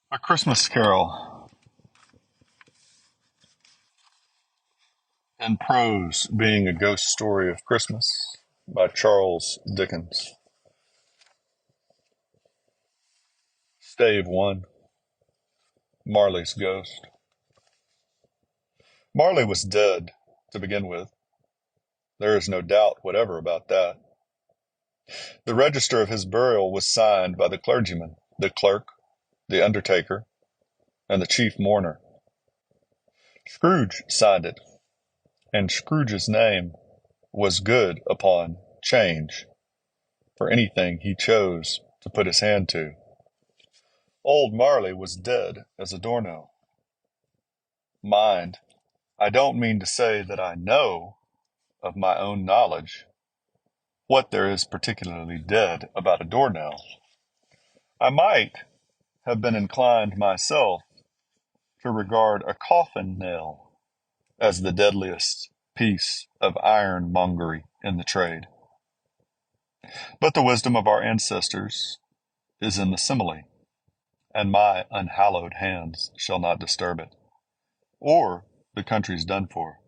A Christmas Carol in prose, being a ghost story of Christmas by Charles Dickens. Stave 1. Marley's Ghost. Marley was dead, to begin with. There is no doubt whatever about that. The register of his burial was signed by the clergyman, the clerk, the undertaker, and the chief mourner. Scrooge signed it, and Scrooge's name was good upon change for anything he chose to put his hand to. Old Marley was dead as a doornail. Mind, I don't mean to say that I know, of my own knowledge, what there is particularly dead about a doornail. I might have been inclined myself to regard a coffin nail as the deadliest piece of ironmongery in the trade. But the wisdom of our ancestors is in the simile, and my unhallowed hands shall not disturb it, or the country's done for.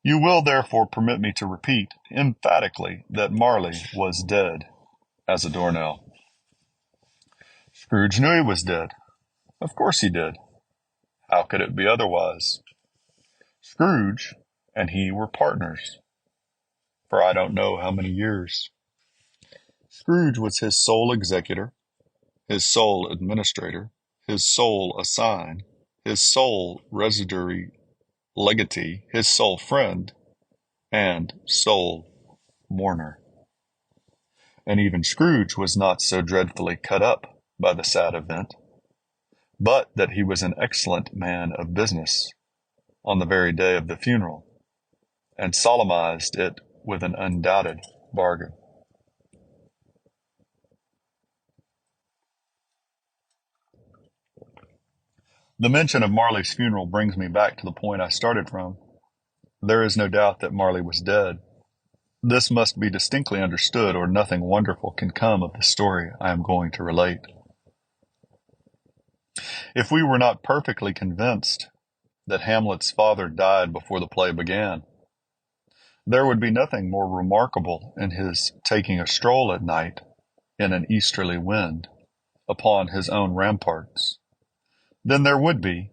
You will therefore permit me to repeat emphatically that Marley was dead as a doornail. Scrooge knew he was dead. Of course he did. How could it be otherwise? Scrooge and he were partners for I don't know how many years. Scrooge was his sole executor, his sole administrator, his sole assign, his sole residuary legatee, his sole friend, and sole mourner. And even Scrooge was not so dreadfully cut up by the sad event, but that he was an excellent man of business on the very day of the funeral, and solemnized it with an undoubted bargain. The mention of Marley's funeral brings me back to the point I started from. There is no doubt that Marley was dead. This must be distinctly understood, or nothing wonderful can come of the story I am going to relate. If we were not perfectly convinced that Hamlet's father died before the play began, there would be nothing more remarkable in his taking a stroll at night in an easterly wind upon his own ramparts than there would be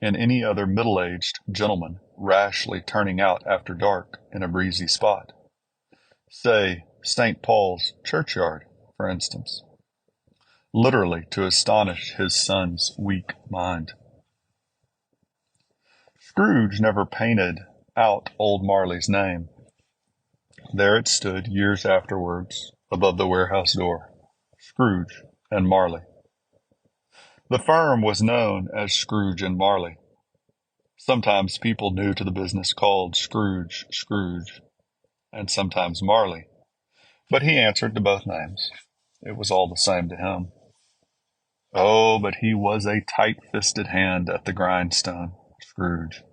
in any other middle-aged gentleman rashly turning out after dark in a breezy spot, say St. Paul's churchyard, for instance, literally to astonish his son's weak mind. Scrooge never painted out old Marley's name. There it stood years afterwards above the warehouse door, Scrooge and Marley. The firm was known as Scrooge and Marley. Sometimes people new to the business called Scrooge, and sometimes Marley, but he answered to both names. It was all the same to him. Oh, but he was a tight-fisted hand at the grindstone, Scrooge.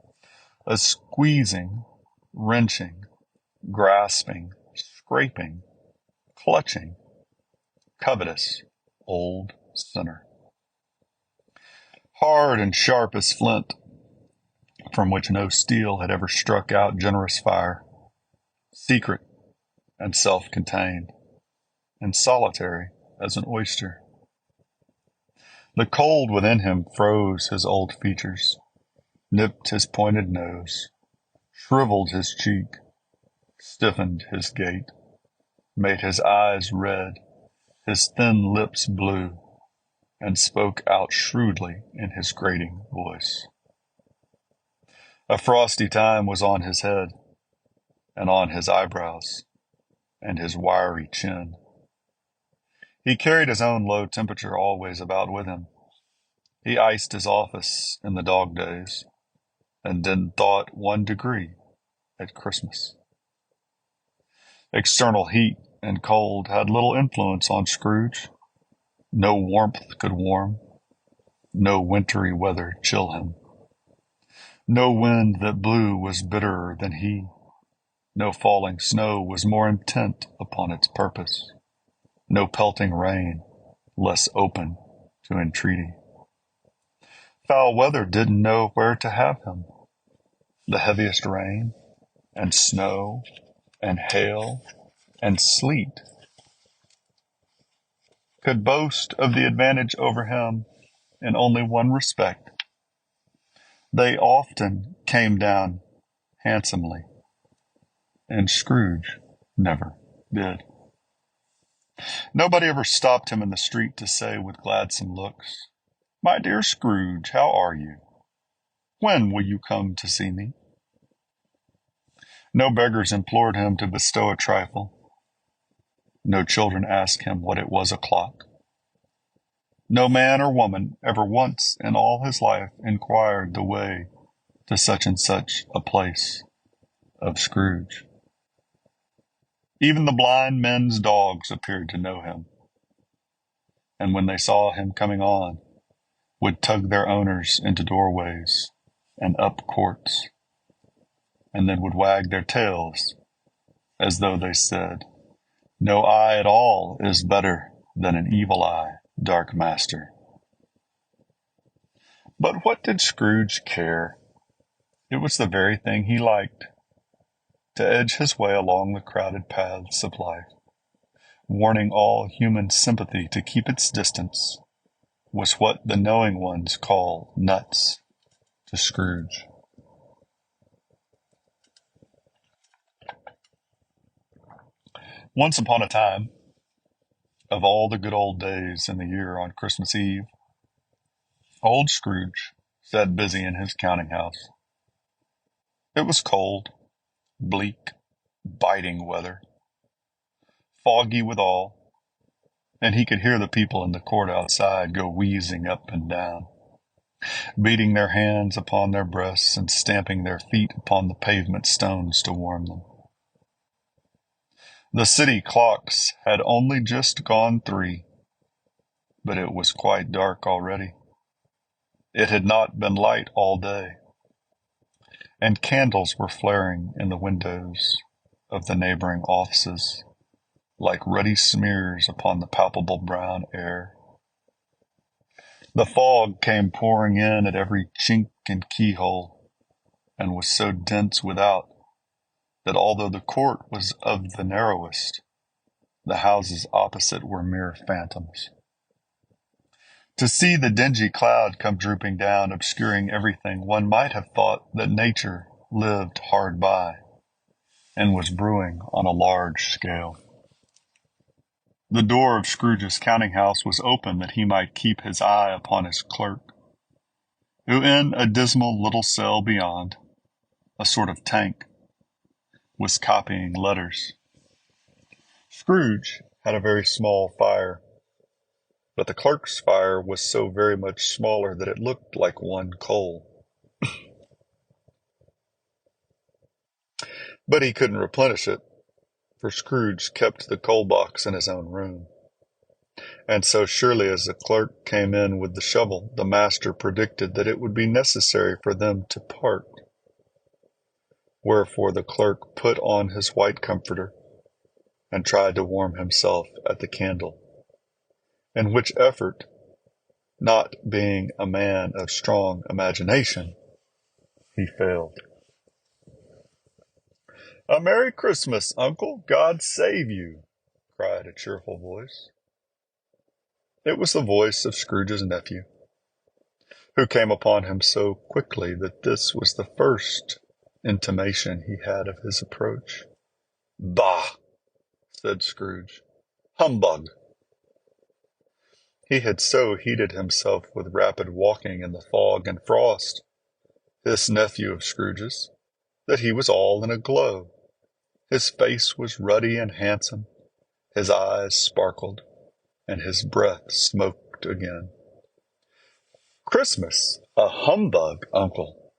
A squeezing, wrenching, grasping, scraping, clutching, covetous old sinner. Hard and sharp as flint, from which no steel had ever struck out generous fire, secret and self-contained, and solitary as an oyster. The cold within him froze his old features, nipped his pointed nose, shriveled his cheek, stiffened his gait, made his eyes red, his thin lips blue, and spoke out shrewdly in his grating voice. A frosty time was on his head, and on his eyebrows, and his wiry chin. He carried his own low temperature always about with him. He iced his office in the dog days, and didn't thaw it 1 degree at Christmas. External heat and cold had little influence on Scrooge. No warmth could warm, no wintry weather chill him. No wind that blew was bitterer than he. No falling snow was more intent upon its purpose. No pelting rain less open to entreaty. Foul weather didn't know where to have him. The heaviest rain and snow and hail and sleet could boast of the advantage over him in only one respect. They often came down handsomely, and Scrooge never did. Nobody ever stopped him in the street to say with gladsome looks, "My dear Scrooge, how are you? When will you come to see me?" No beggars implored him to bestow a trifle. No children asked him what it was o'clock. No man or woman ever once in all his life inquired the way to such and such a place of Scrooge. Even the blind men's dogs appeared to know him, and when they saw him coming on, would tug their owners into doorways and up courts, and then would wag their tails as though they said, "No eye at all is better than an evil eye, dark master." But what did Scrooge care? It was the very thing he liked, to edge his way along the crowded paths of life, warning all human sympathy to keep its distance, was what the knowing ones call nuts to Scrooge. Once upon a time, of all the good old days in the year on Christmas Eve, old Scrooge sat busy in his counting house. It was cold, bleak, biting weather, foggy withal, and he could hear the people in the court outside go wheezing up and down, beating their hands upon their breasts and stamping their feet upon the pavement stones to warm them. The city clocks had only just gone 3, but it was quite dark already. It had not been light all day, and candles were flaring in the windows of the neighboring offices like ruddy smears upon the palpable brown air. The fog came pouring in at every chink and keyhole, and was so dense without that although the court was of the narrowest, the houses opposite were mere phantoms. To see the dingy cloud come drooping down, obscuring everything, one might have thought that nature lived hard by and was brewing on a large scale. The door of Scrooge's counting house was open that he might keep his eye upon his clerk, who in a dismal little cell beyond, a sort of tank, was copying letters. Scrooge had a very small fire, but the clerk's fire was so very much smaller that it looked like one coal. But he couldn't replenish it, for Scrooge kept the coal box in his own room. And so surely as the clerk came in with the shovel, the master predicted that it would be necessary for them to part. Wherefore the clerk put on his white comforter and tried to warm himself at the candle, in which effort, not being a man of strong imagination, he failed. "A Merry Christmas, Uncle! God save you!" cried a cheerful voice. It was the voice of Scrooge's nephew, who came upon him so quickly that this was the first intimation he had of his approach. "Bah!" said Scrooge. "Humbug!" He had so heated himself with rapid walking in the fog and frost, this nephew of Scrooge's, that he was all in a glow. His face was ruddy and handsome, his eyes sparkled, and his breath smoked again. "Christmas! A humbug, Uncle!"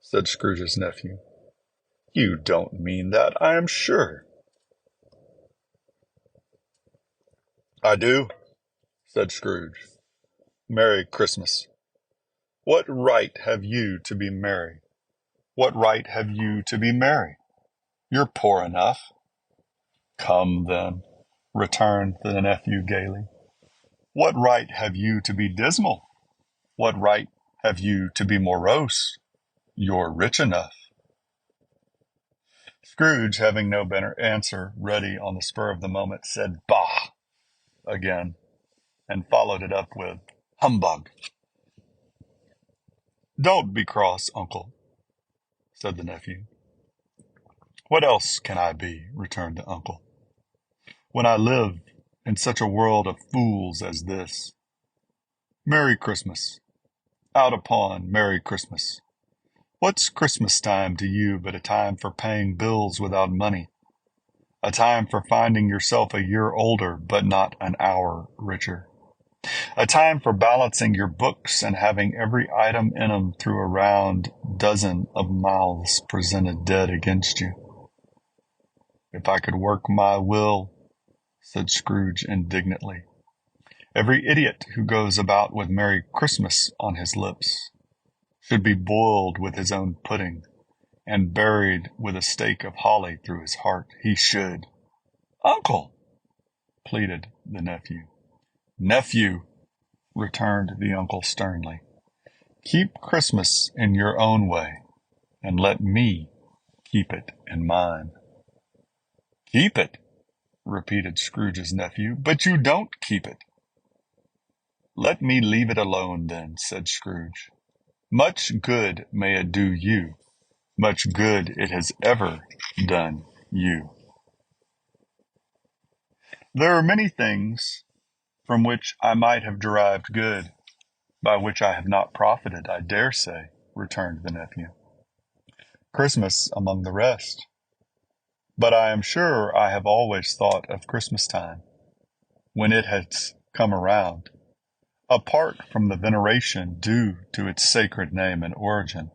said Scrooge's nephew. "You don't mean that, I am sure." "I do," said Scrooge. "Merry Christmas. What right have you to be merry? What right have you to be merry? You're poor enough." "Come, then," returned the nephew gaily. What right have you to be dismal? What right have you to be morose? You're rich enough. Scrooge, having no better answer ready on the spur of the moment, said, "Bah!" again, and followed it up with, "Humbug!" "Don't be cross, uncle," said the nephew. "What else can I be?" returned the uncle, "when I live in such a world of fools as this? Merry Christmas! Out upon Merry Christmas! What's Christmas time to you but a time for paying bills without money, a time for finding yourself a year older but not an hour richer, a time for balancing your books and having every item in 'em through a round dozen of mouths presented dead against you?" "If I could work my will," said Scrooge indignantly, "every idiot who goes about with Merry Christmas on his lips should be boiled with his own pudding and buried with a stake of holly through his heart. He should." "Uncle!" pleaded the nephew. "Nephew!" returned the uncle sternly. "Keep Christmas in your own way, and let me keep it in mine." "Keep it?" repeated Scrooge's nephew. "But you don't keep it." "Let me leave it alone, then," said Scrooge. "Much good may it do you. Much good it has ever done you." "There are many things from which I might have derived good, by which I have not profited, I dare say," returned the nephew. "Christmas among the rest. But I am sure I have always thought of Christmas time, when it has come around, apart from the veneration due to its sacred name and origin,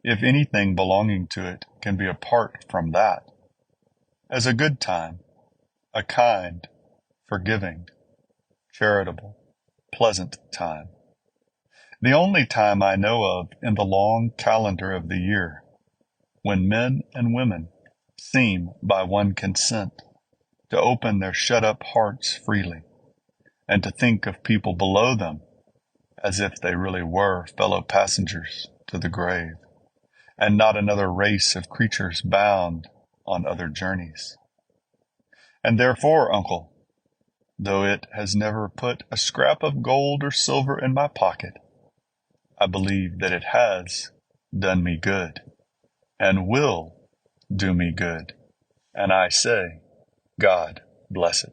if anything belonging to it can be apart from that, as a good time, a kind, forgiving, charitable, pleasant time. The only time I know of in the long calendar of the year when men and women seem by one consent to open their shut-up hearts freely, and to think of people below them as if they really were fellow passengers to the grave, and not another race of creatures bound on other journeys. And therefore, uncle, though it has never put a scrap of gold or silver in my pocket, I believe that it has done me good, and will do me good, and I say, God bless it."